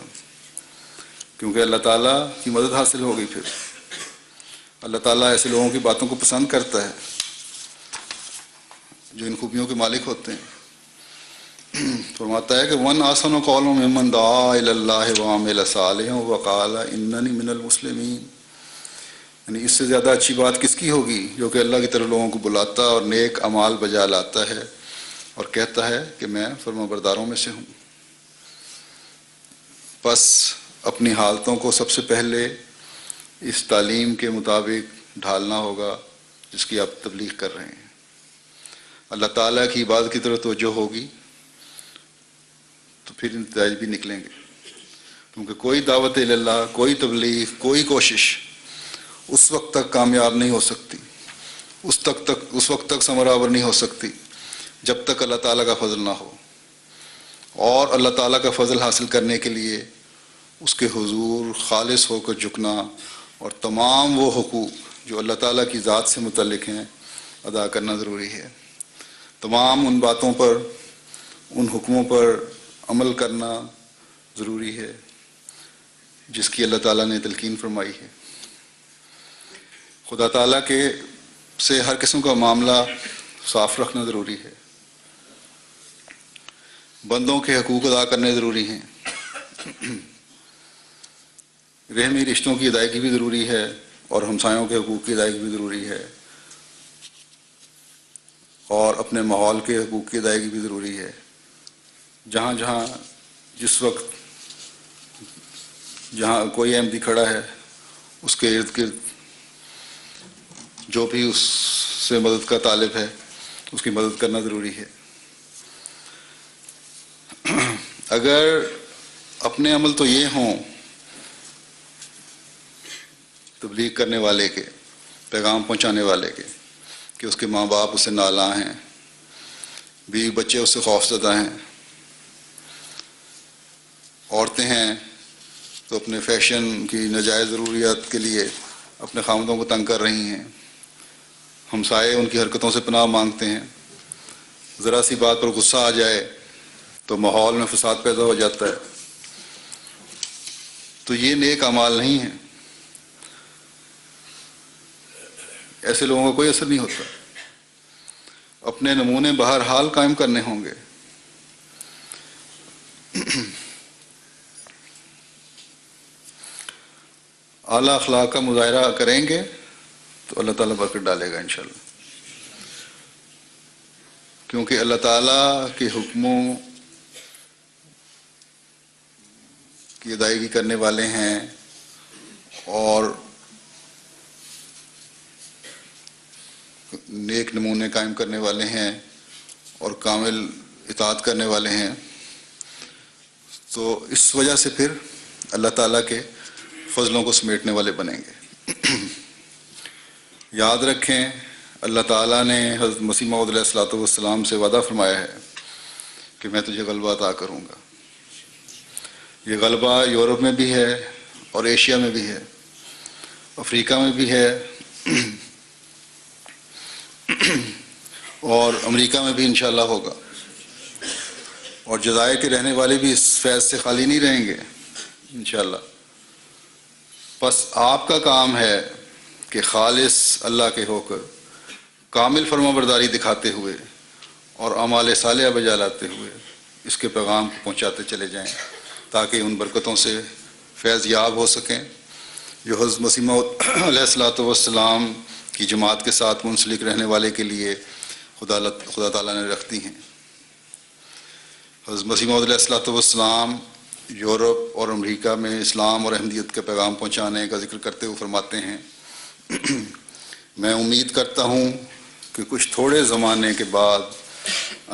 کیونکہ اللہ تعالیٰ کی مدد حاصل ہوگی۔ پھر اللہ تعالیٰ ایسے لوگوں کی باتوں کو پسند کرتا ہے جو ان خوبیوں کے مالک ہوتے ہیں۔ فرماتا ہے کہ من احسن قولا ممن دعا الی اللہ وعمل صالحا وقال اننی من المسلمین، یعنی اس سے زیادہ اچھی بات کس کی ہوگی جو کہ اللہ کی طرف لوگوں کو بلاتا اور نیک اعمال بجا لاتا ہے اور کہتا ہے کہ میں فرما برداروں میں سے ہوں۔ پس اپنی حالتوں کو سب سے پہلے اس تعلیم کے مطابق ڈھالنا ہوگا جس کی آپ تبلیغ کر رہے ہیں۔ اللہ تعالیٰ کی عبادت کی طرف توجہ ہوگی تو پھر نتائج بھی نکلیں گے، کیونکہ کوئی دعوت اللہ، کوئی تبلیغ، کوئی کوشش اس وقت تک کامیاب نہیں ہو سکتی، اس وقت تک ثمرآور نہیں ہو سکتی جب تک اللہ تعالیٰ کا فضل نہ ہو۔ اور اللہ تعالیٰ کا فضل حاصل کرنے کے لیے اس کے حضور خالص ہو کر جھکنا اور تمام وہ حقوق جو اللہ تعالیٰ کی ذات سے متعلق ہیں ادا کرنا ضروری ہے۔ تمام ان باتوں پر، ان حکموں پر عمل کرنا ضروری ہے جس کی اللہ تعالیٰ نے تلقین فرمائی ہے۔ خدا تعالیٰ کے سے ہر قسم کا معاملہ صاف رکھنا ضروری ہے، بندوں کے حقوق ادا کرنے ضروری ہیں، رحمی رشتوں کی ادائیگی بھی ضروری ہے اور ہمسایوں کے حقوق کی ادائیگی بھی ضروری ہے، اور اپنے ماحول کے حقوق کی ادائیگی بھی ضروری ہے۔ جہاں جہاں جس وقت جہاں کوئی احمدی کھڑا ہے اس کے ارد گرد جو بھی اس سے مدد کا طالب ہے اس کی مدد کرنا ضروری ہے۔ اگر اپنے عمل تو یہ ہوں تبلیغ کرنے والے کے، پیغام پہنچانے والے کے، کہ اس کے ماں باپ اسے نالاں ہیں، بیوی بچے اس سے خوفزدہ ہیں، عورتیں ہیں تو اپنے فیشن کی ناجائز ضروریات کے لیے اپنے خاوندوں کو تنگ کر رہی ہیں، ہمسائے ان کی حرکتوں سے پناہ مانگتے ہیں، ذرا سی بات پر غصہ آ جائے تو ماحول میں فساد پیدا ہو جاتا ہے، تو یہ نیک اعمال نہیں ہیں، ایسے لوگوں کا کوئی اثر نہیں ہوتا۔ اپنے نمونے بہرحال قائم کرنے ہوں گے۔ اعلیٰ اخلاق کا مظاہرہ کریں گے تو اللہ تعالیٰ برکت ڈالے گا انشاءاللہ، کیونکہ اللہ تعالیٰ کے حکموں کی ادائیگی کرنے والے ہیں اور نیک نمونے قائم کرنے والے ہیں اور کامل اطاعت کرنے والے ہیں، تو اس وجہ سے پھر اللہ تعالیٰ کے فضلوں کو سمیٹنے والے بنیں گے۔ یاد رکھیں اللہ تعالیٰ نے حضرت مسیح موعود علیہ الصلوۃ والسلام سے وعدہ فرمایا ہے کہ میں تجھے غلبہ عطا کروں گا۔ یہ غلبہ یورپ میں بھی ہے اور ایشیا میں بھی ہے، افریقہ میں بھی ہے اور امریکہ میں بھی انشاءاللہ ہوگا، اور جزائر کے رہنے والے بھی اس فیض سے خالی نہیں رہیں گے انشاءاللہ۔ بس آپ کا کام ہے کہ خالص اللہ کے ہو کر کامل فرمانبرداری دکھاتے ہوئے اور اعمال صالحہ بجا لاتے ہوئے اس کے پیغام کو پہنچاتے چلے جائیں، تاکہ ان برکتوں سے فیض یاب ہو سکیں جو حضرت مسیح موعود علیہ الصلوۃ والسلام کی جماعت کے ساتھ منسلک رہنے والے کے لیے خدا تعالیٰ نے رکھتی ہیں۔ حضرت مسیح موعود علیہ الصلوۃ والسلام یورپ اور امریکہ میں اسلام اور احمدیت کا پیغام پہنچانے کا ذکر کرتے ہوئے فرماتے ہیں، میں امید کرتا ہوں کہ کچھ تھوڑے زمانے کے بعد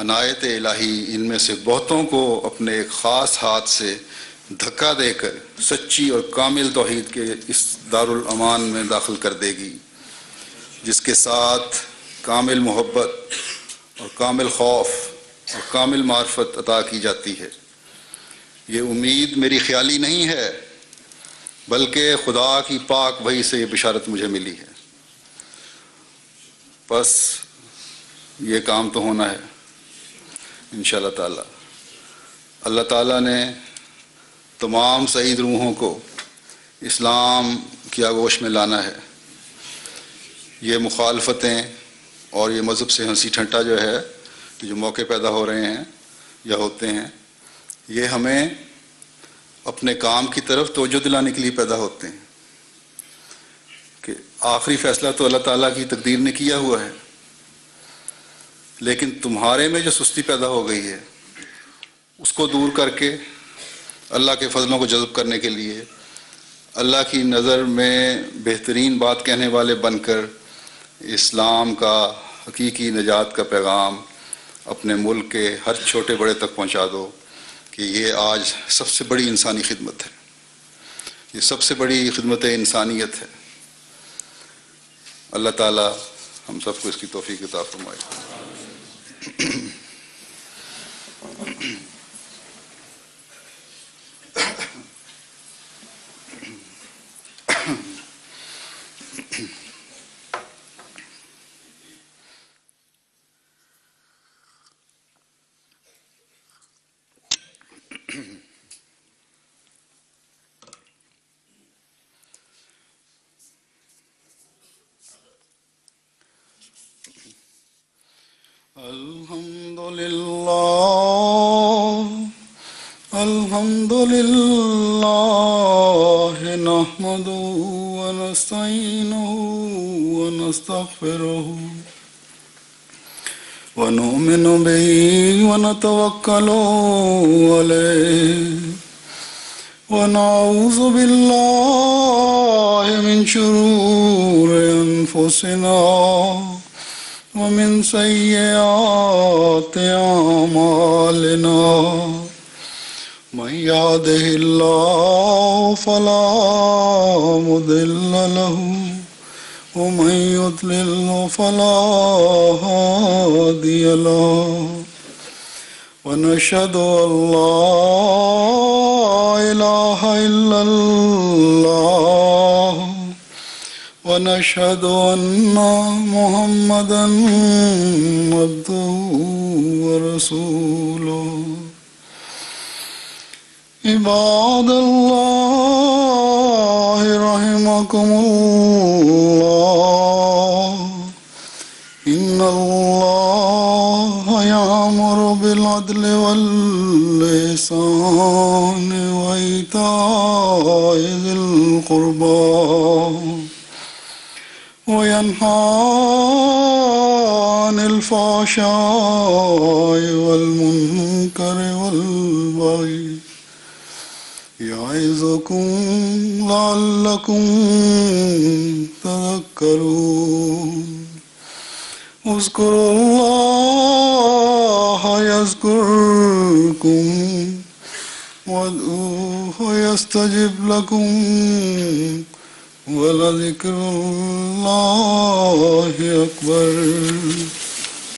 عنایت الہی ان میں سے بہتوں کو اپنے ایک خاص ہاتھ سے دھکا دے کر سچی اور کامل توحید کے اس دارالامان میں داخل کر دے گی، جس کے ساتھ کامل محبت اور کامل خوف اور کامل معرفت عطا کی جاتی ہے۔ یہ امید میری خیالی نہیں ہے، بلکہ خدا کی پاک وحی سے یہ بشارت مجھے ملی ہے۔ بس یہ کام تو ہونا ہے انشاءاللہ تعالی۔ اللہ تعالیٰ نے تمام سعید روحوں کو اسلام کی آغوش میں لانا ہے۔ یہ مخالفتیں اور یہ مذہب سے ہنسی ٹھٹا جو ہے، جو موقع پیدا ہو رہے ہیں یا ہوتے ہیں، یہ ہمیں اپنے کام کی طرف توجہ دلانے کے لیے پیدا ہوتے ہیں کہ آخری فیصلہ تو اللہ تعالیٰ کی تقدیر نے کیا ہوا ہے، لیکن تمہارے میں جو سستی پیدا ہو گئی ہے اس کو دور کر کے اللہ کے فضلوں کو جذب کرنے کے لیے اللہ کی نظر میں بہترین بات کہنے والے بن کر اسلام کا حقیقی نجات کا پیغام اپنے ملک کے ہر چھوٹے بڑے تک پہنچا دو کہ یہ آج سب سے بڑی انسانی خدمت ہے، یہ سب سے بڑی خدمت انسانیت ہے۔ اللہ تعالی ہم سب کو اس کی توفیق عطا فرمائے۔ الحمد لله نحمده ونستعينه ونستغفره ونؤمن به ونتوكل عليه ونعوذ بالله من شرور أنفسنا ومن سيئات أعمالنا من يهده الله فلا مضل له ومن يضلل فلا هادي له ونشهد أن لا إله إلا الله ونشهد أن محمدا عبده ورسوله عباد الله رحمكم الله إن الله يأمر بالعدل والإحسان وإيتاء ذي القربى وينهى عن الفحشاء والمنكر والبغي يعظكم لعلكم تذكرون اذكروا الله يذكركم وادعوه يستجب لكم ولذكر الله أكبر